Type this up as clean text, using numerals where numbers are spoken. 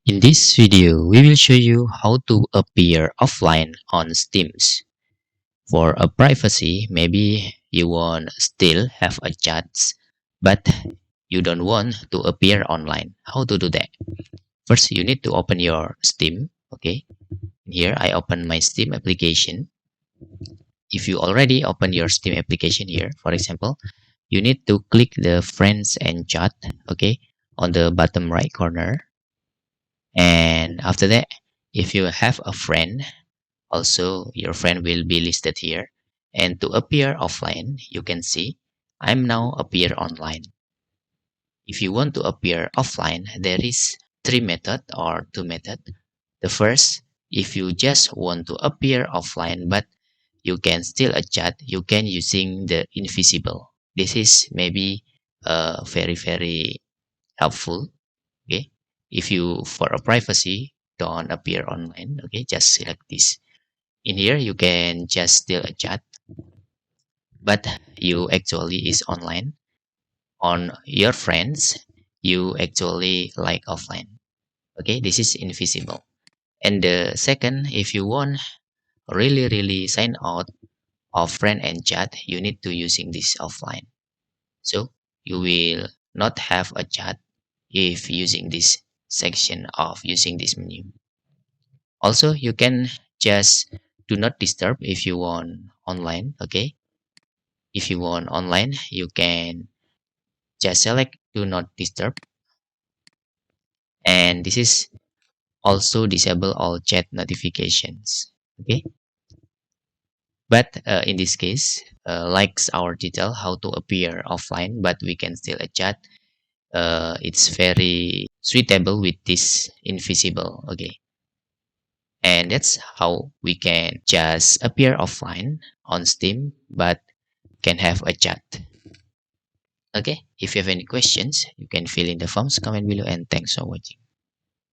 In this video, we will show you how to appear offline on Steam. For a privacy, maybe you want still have a chat, but you don't want to appear online. How to do that? First, you need to open your Steam. Okay, here I open my Steam application. If you already open your Steam application here, for example, you need to click the friends and chat, okay, on the bottom right corner. And after that, if you have a friend, also your friend will be listed here. And to appear offline, you can see I'm now appear online. If you want to appear offline, there is three method or two method. The first, if you just want to appear offline but you can still chat, you can using the invisible. This is maybe very helpful. Okay, if you for a privacy don't appear online, okay, just select this. In here you can just still chat, but you actually is online. On your friends, you actually like offline. Okay, this is invisible. And the second, if you want really sign out of friend and chat, you need to using this offline. So you will not have a chat if using this section of using this menu. Also, you can just do not disturb if you want online. Okay, if you want online, you can just select do not disturb, and this is also disable all chat notifications. Okay, but in this case, likes our detail how to appear offline but we can still chat, it's very suitable with this invisible. Okay, and that's how we can just appear offline on Steam but can have a chat. Okay, if you have any questions, you can fill in the forms comment below, and thanks for watching.